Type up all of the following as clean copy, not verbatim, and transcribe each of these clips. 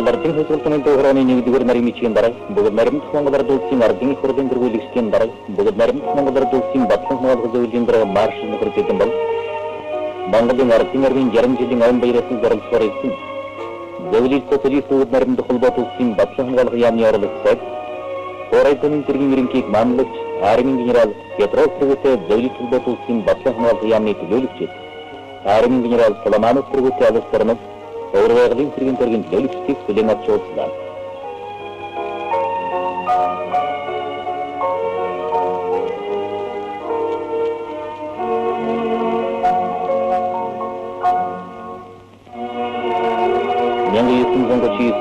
Монгол Ардын хөсөлтөний дөрөвний нэгдүгээр нарийн мичгийн дараа бүгд наримт Монгол Ард улсын ардын их хурлын дөрвөлгсгийн дараа бүгд наримт Монгол Ард улсын батлан хамгаалах зөвлөлийн дараа марш нөхөртэй бол Монголын ардын армийн 60 жилийн айн баярын зорилгоор ирсэн зөвлөл социалист бүгд наримт холбоот улсын батлан хамгаалах яамны оролцоод Орайдын тэргийн ерөнхийг манлагч армийн генерал Петров тэргүүтэй зөвлөл холбоот улсын батлан хамгаалах яамны төлөөлөгчд армийн генерал Соломонов тэргүүтэй алстарнууд Өөрөглийн тэргийн тэргийн төлөөлөгчдийг хүлээн авч уулзлаа.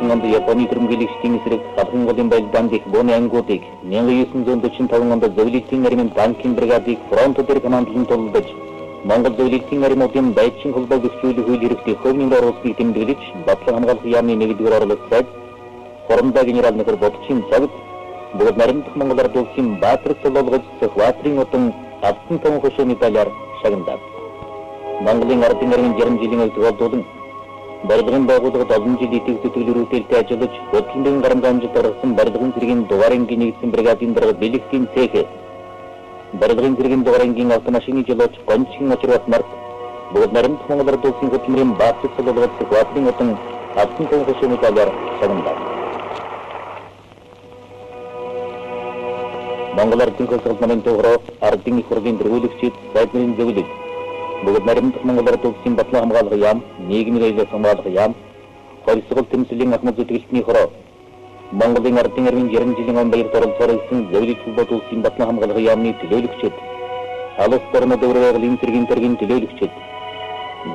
онд Японы төрөмгөлөгчдийн эсрэг халахын голын байлдаанд их бооны ангуудыг 1945 онд зөвлөлтийн армийн танкын бригадыг фронт дээр командлан тулдаж Монгол зөвлөлтийн армиудын байцын холбоо гүйцэтгэх үйл хэрэгтэй хөвний оруулалтыг тэмдэглэж батлан хамгаалах яамны нэгдүгээр оролцоод Хоромдоо генерал нөхөр Бодчин цагт бүгд наримт Монгол Ард улсын баатар толгойгоос Хватрын утан автан том хөшөө медалаар шагнадав. Монголын ардын армийн 60 жилийн өвдөлтөд барилгын байгууллагад олон жил итгэж төлөвлөрүүлэлттэй ажиллаж хөдөлмөрийн гарамж амжилт гаргасан барилгын зэргийн дугаарын нэгдсэн бригадын дарга бэлэгтийн цэх барилгын зэргийн дугаарын автомашины жолооч гончгийн очрот март бүгд наримт Монгол Ард улсын хөдөлмөрийн баатар толгойгоос Хватрын утан автан том хөшөө медалаар шагнадав. Монгол Ардын хөсөлтөний төврөө ардын их хурлын дөрвөлөгчид сайдны зөвлөлд бүгд наримт Монгол Ард улсын батлан хамгаалах яам, нийгмийн аюулгүй хамгаалах яам, хойсгол тэмцэлийн ахмад зүтгэлтний хороо Монголын ардын армийн 60 жилийн өн баяр оролцоор ирсэн зөвлөлт холбоот улсын батлан хамгаалах яамны төлөөлөгчид алс дөрмөд өөрөглийн тэргийн төлөөлөгчид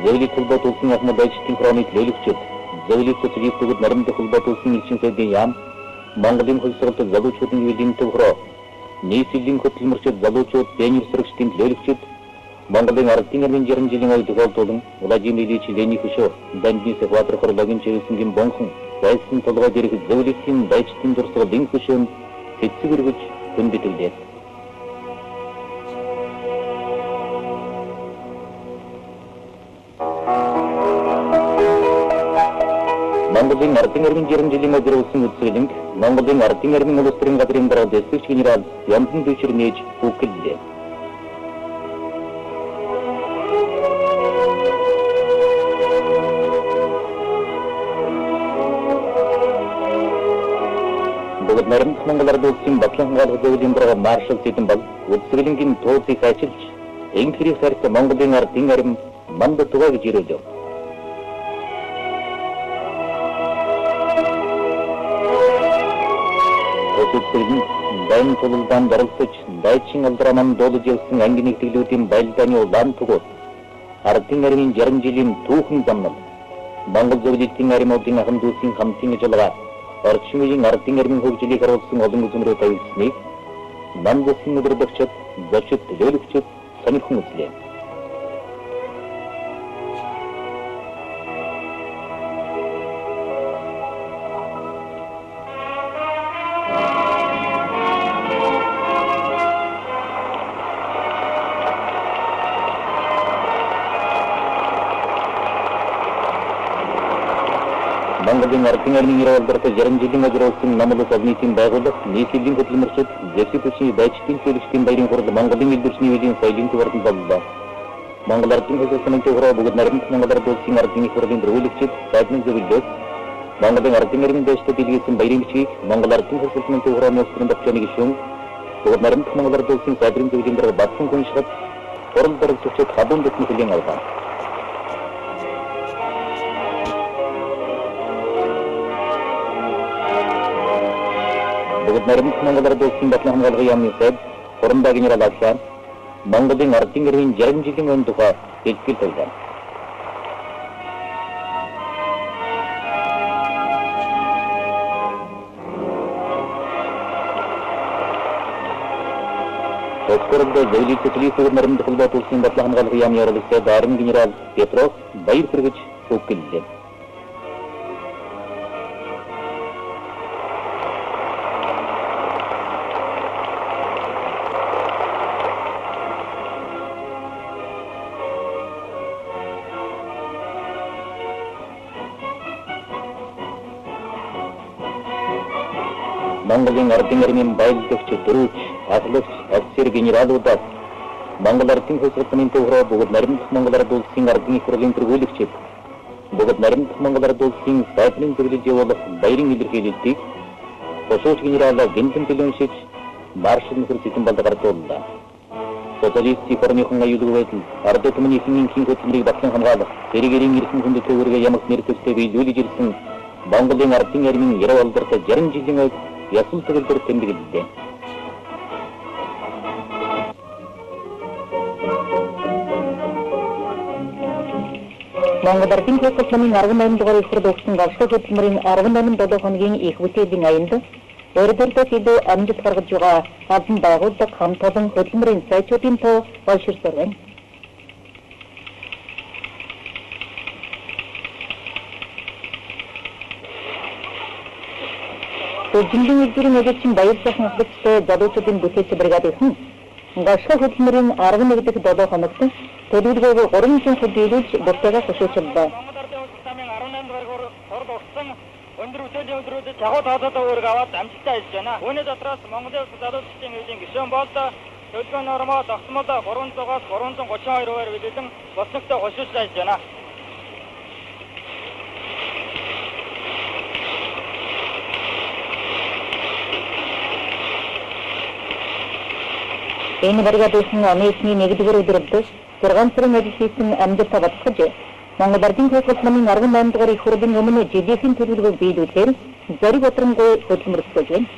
зөвлөлт холбоот улсын ахмад ажлын хроны төлөөлөгчид зөвлөлт социалист бүгд наримт холбоот улсын элчин сайдын яам Монголын хойсголт залуучуудын үеийн төврөө нийслэлийн хөтөлмөрчид залуучууд пионер сэрэгчдийн төлөөлөгчид Монголын ардын армийн 60 жилийн өвдөлтөд Владимир Ильич Ленин хөшөө Дандис Хватр хорлогийн чивсэнгийн бонхон байсан толгой дээрх зөвлөлийн байцын дурсгалын хөшөөнд хэцэг өргөж хүндэтгэлээ. Монголын ардын армийн 60 жилийн өвдөлтөд үзүүлэнг Монголын ардын армийн улс төрийн газрын дарга дэсгч генерал Янтан Дэвчрнэж үгэллээ. Бүгд наримт Монгол Ард улсын батлан хамгаалах зөвлөлийн дарга маршал Сэдэнбал үзүүлэнгийн тууцыг ажиллаж энх хэрэг сарт Монголын ардын армийн манд тугаа гэж ирүүлв. Өсөлтөнд байн тулалдан даралцаж байцын алдараман дуулж явсан анги нэгтгэлүүдийн байлдааны улаан тугуй ардын армийн 60 жилийн түүхэн замнал Монгол зөвлөлтийн армиудын ахын дүүсийн хамтын ажиллагаа орчин үеийн ардын армийн хөгжлийг харуулсан олон үзмрүүд тавьсныг мандсын өдөрдөгчд зочид төлөөлөгчд сонирхон үзлээ. Монголын ардын армийн ирүүлбэрт 60 жилийн өвдөлтөд намлах обнитийн байгууллага нийслэлийн хөтөлмөрчид зэвсэг төсний байцын төлөвчдийн баярын хурал Монголын элдвэрчний үеийн соёлын төвөрөнд боллоо. Монгол ардын хөсөлтөний төврөө бүгд наримт Монгол Ард улсын ардын их хурлын дөрвөлөгчид сайдны зөвлөлөөс Монголын ардын армийн дэвштэд илгээсэн баярын бичгийг Монгол ардын хөсөлтөний төврөө нөхцөрийн докторны гишүүн бүгд наримт Монгол Ард улсын сайдрын зөвлөлийн дарга батсан хүншгад хурал дарагчид хадуун дэсний хүлээн авлаа. Бүгд наримт Монгол Ард улсын батлан хамгаалах яамны сайд Хоромдоо генерал Аслан Монголын ардын армийн 60 жилийн өн тухай хэлбэл тавьлаа. Өскөрөндөө зөвлөлт социалист наримт холбоот улсын батлан хамгаалах яамны оролцоод армийн генерал Петров баяр хүргэж үгэллээ. Монголын ардын армийн баялагч, дөрөвч, ахлагч, офицер генералуудад Монгол ардын хөсөлтөний төврөө бүгд наримдах Монгол ард улсын ардын их хурлын тэргүүлэгчид бүгд наримдах Монгол ард улсын сайдын зөвлөж явуулах баярын илэрхийлэлтийг Босооч генерал Гэнтэн төлөөншиж маршал нөхөр зэхэн балдагардууллаа. Социалистик орныхон аюулгүй байдал ард түмний хингийн хөтөлбөрийг батлан хамгаалах, зэрэгэрийн эрхэм хүндэт төвөргөө ямагт нэр төстэй биелүүлж ирсэн Монголын ардын армийн 90 алдартай 60 жилийн өмнө ясал төгөлдөр тэмдэглэлээ. Монгол ардын хөтөлбөрийн 18 дугаар их хурд өгсөн гавшаа хөтөлбөрийн 18 хоногийн их бүтээлийн аянд өөрөөр хэлбэл амжилт гаргаж байгаа албан байгууллага хамт олон хөтөлбөрийн сайжруудын тоо олширсаар байна. Жилийн үлгэрийн эзэчин баяр сайхан ахлагчтай залуучуудын бүтээц бригад ихэн гавшаа хөтөлбөрийн 11 дахь хоногт төлөвлөгөөг 300 хэд биелүүлж бүртээгээ хөшөөчлөө. Өндөр үсэлийн өдрүүдэд чагуу тоолоод өөрөг аваад амжилттай хийж байна. Үүний дотроос Монголын залуучдын хуулийн гишүүн болд төлөвлөгөө нормоо тогтмол 300-аас 332-аар биелүүлэн босногтой хошуусаа хийж байна. Энэ бригадын онцны 1-р өдрөд 6 сарын ажил хийсэн амжилттай батгаж Монгол ардын хөтөлбөрийн 18 дугаар их хурлын өмнө жилийн төлөвлөгөөг биелүүлэхээр зарим бодромгүй хөтөлмөрлөж байна.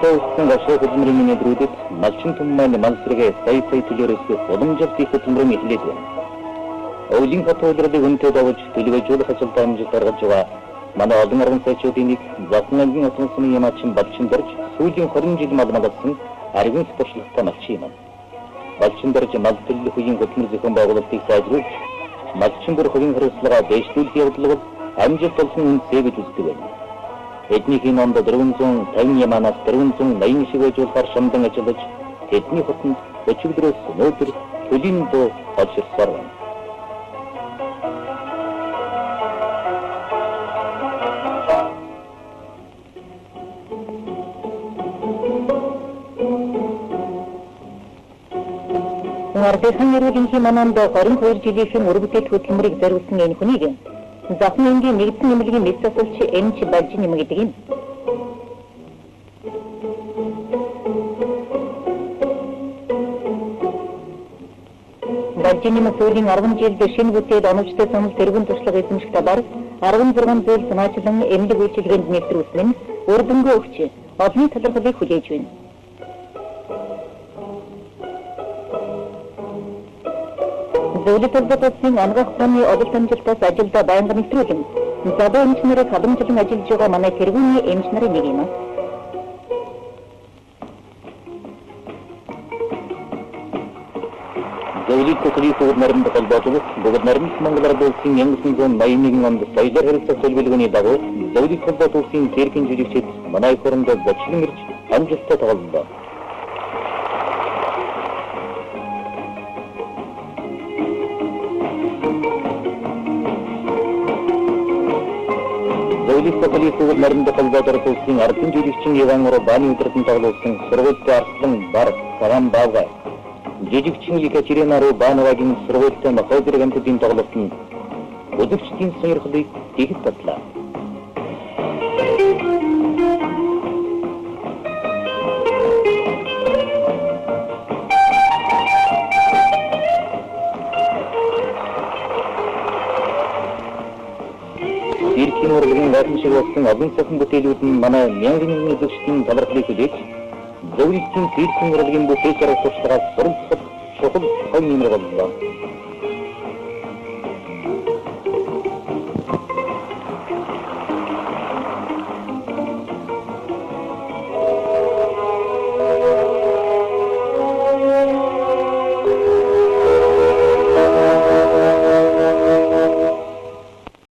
Төвхтөсөн гашаа хөтөлбөрийн өдрүүдэд малчин түмэн маань сая төлөөрөөс уламжлалт их хөтөлбөрийн эхлээд байна. Өвлийн хотоолрыг үнэтэй давж төлөвлөжүүлэх ажилд амжилт гаргаж байгаа манай олон арган сайчуудын нэг Засангийн осонсны ямаачин балчин дэрж сүүлийн 20 жил малмалсан аргын спортлогтой малчин юм. Балчин дэрж мал төлөх үеийн хөтөлбөр зохион байгуулалтыг сайжруулж малчин бүр хувийн хариуцлагаа дэвшүүлэх явдал амжилт олсон үнэтэй гэж үздэг байна. Эднийхний номд 450 яманаас 480 шиг байжуулахар шамдан ажиллаж тэдний хотод өчигдрөөс өнөөдөр төлийн доо олширсаар байна. Ардын эрүүлийн мананд 22 жилийн өргөдөд хөтөлмөрийг зориулсан энэ хүнийг Захын энгийн нэгдсэн нэмлэгийн мэд засалч Эмч Бажин юм гэдэг юм. Бажин сүүлийн 10 жилд шинэ бүтээд оновчтой санал тэргүүн туршлага эзэмших талаар 16 зүйл санаачлан эмнэлэг үйлчилгээнд нэвтрүүлсэн нь үр дүнгээ өгч олонний талархлыг хүлээж байна. Зөвлөлт толгойн ангаах ухааны одол амжилтаас ажилдаа байнга нэвтрүүлэн залуу эмч нарыг халамжлан ажиллаж байгаа манай тэргүүний эмч нарын нэг юм. Зөвлөлт төлөвлөгөөг наримд холбоотойгоо бүгд наримд Монгол ард улсын 1981 онд соёлоор харилцах төлөвлөгөөний дагуу зөвлөлт холбоотойгоо цэргийн жүжигчид манай хоронд зочлон ирж амжилттай тоглолоо. Полицейд наримд холбоотойгоо улсын ардын жүжигчин Иван Урбаны өдрөдөн тоглуулсан сургуультай Арслан Бар, Саган Баавгай, жүжигчин Екатерина Рубановагийн сургуультай Маховдэр гамтдын тоглолт нь үзэгчдийн сонирхлыг ихэд татлаа. Иркийн урлагийн гадны шиг болсон олон сайхан бүтээлүүд нь манай мянган үзэгчдийн талархлыг хүлээж зөвлөлтийн иркийн урлагийн бүтээлээр туршлагаас суралцах чухал хонь нэмэр боллоо.